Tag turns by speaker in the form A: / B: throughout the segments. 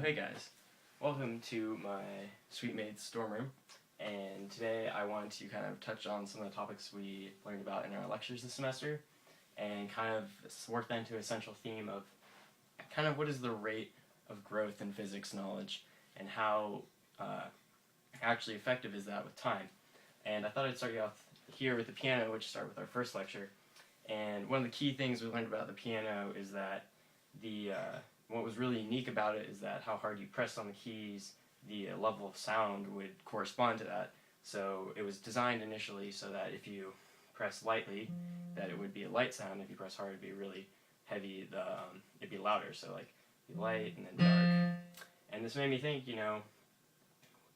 A: Hey guys, welcome to my Sweet Maid's dorm room, and today I want to kind of touch on some of the topics we learned about in our lectures this semester, and kind of work that into a central theme of kind of what is the rate of growth in physics knowledge, and how actually effective is that with time. And I thought I'd start you off here with the piano, which started with our first lecture, and one of the key things we learned about the piano is that what was really unique about it is that how hard you pressed on the keys, the level of sound would correspond to that. So it was designed initially so that if you press lightly, that it would be a light sound. If you press hard, it'd be really heavy. It'd be louder. So like be light and then dark. And this made me think,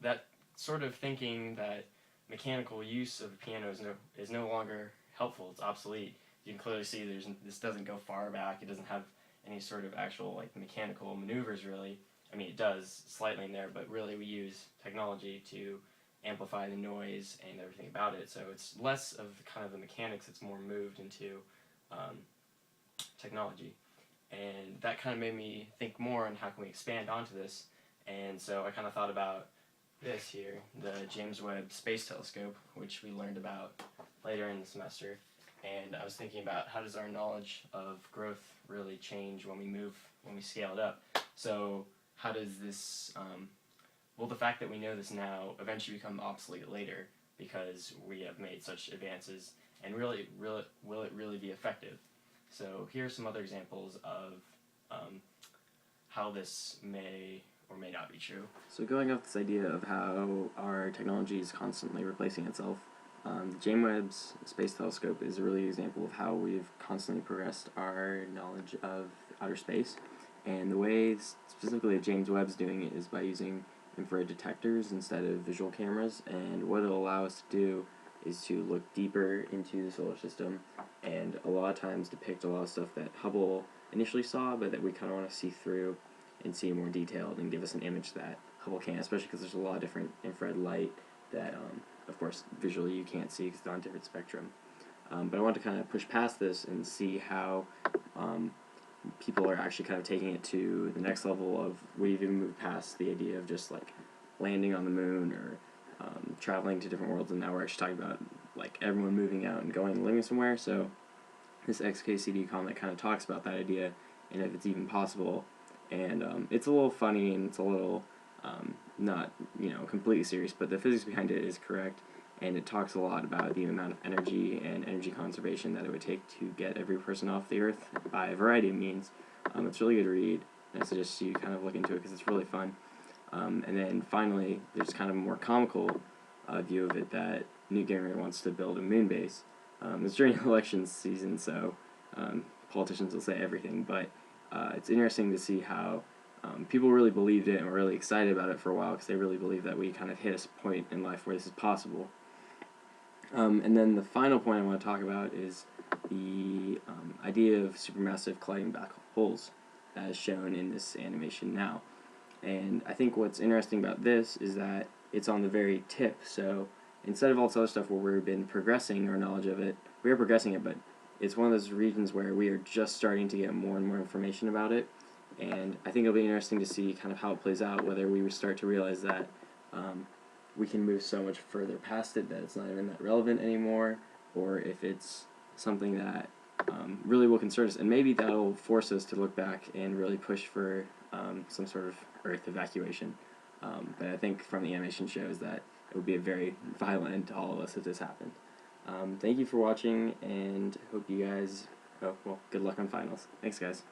A: that sort of thinking that mechanical use of a piano is no longer helpful. It's obsolete. You can clearly see this doesn't go far back. It doesn't have any sort of actual mechanical maneuvers really. I mean, it does slightly in there, but really we use technology to amplify the noise and everything about it. So it's less of kind of the mechanics, it's more moved into technology. And that kind of made me think more on how can we expand onto this. And so I kind of thought about this here, the James Webb Space Telescope, which we learned about later in the semester. And I was thinking about how does our knowledge of growth really change when we scale it up. So how does this, will the fact that we know this now eventually become obsolete later because we have made such advances, and will it really be effective? So here are some other examples of how this may or may not be true.
B: So going off this idea of how our technology is constantly replacing itself, the James Webb Space Telescope is a really good example of how we've constantly progressed our knowledge of outer space. And the way specifically James Webb's doing it is by using infrared detectors instead of visual cameras. And what it'll allow us to do is to look deeper into the solar system and a lot of times depict a lot of stuff that Hubble initially saw, but that we kind of want to see through and see more detailed and give us an image that Hubble can't, especially because there's a lot of different infrared light that of course, visually you can't see because it's on a different spectrum. But I want to kind of push past this and see how people are actually kind of taking it to the next level of, we've even moved past the idea of just like landing on the moon or traveling to different worlds, and now we're actually talking about like everyone moving out and going and living somewhere. So this XKCD comment kind of talks about that idea and if it's even possible. And it's a little funny and it's a little not completely serious, but the physics behind it is correct, and it talks a lot about the amount of energy and energy conservation that it would take to get every person off the Earth by a variety of means. It's a really good to read, and I suggest you kind of look into it because it's really fun. And then finally, there's kind of a more comical view of it that Newt Gingrich wants to build a moon base. It's during election season, so politicians will say everything, but it's interesting to see how people really believed it and were really excited about it for a while because they really believe that we kind of hit a point in life where this is possible. And then the final point I want to talk about is the idea of supermassive colliding black holes as shown in this animation now. And I think what's interesting about this is that it's on the very tip. So instead of all this other stuff where we've been progressing our knowledge of it, we are progressing it, but it's one of those regions where we are just starting to get more and more information about it. And I think it'll be interesting to see kind of how it plays out, whether we start to realize that we can move so much further past it that it's not even that relevant anymore, or if it's something that really will concern us. And maybe that'll force us to look back and really push for some sort of Earth evacuation. But I think from the animation shows that it would be a very violent end to all of us if this happened. Thank you for watching, and hope you guys, good luck on finals. Thanks, guys.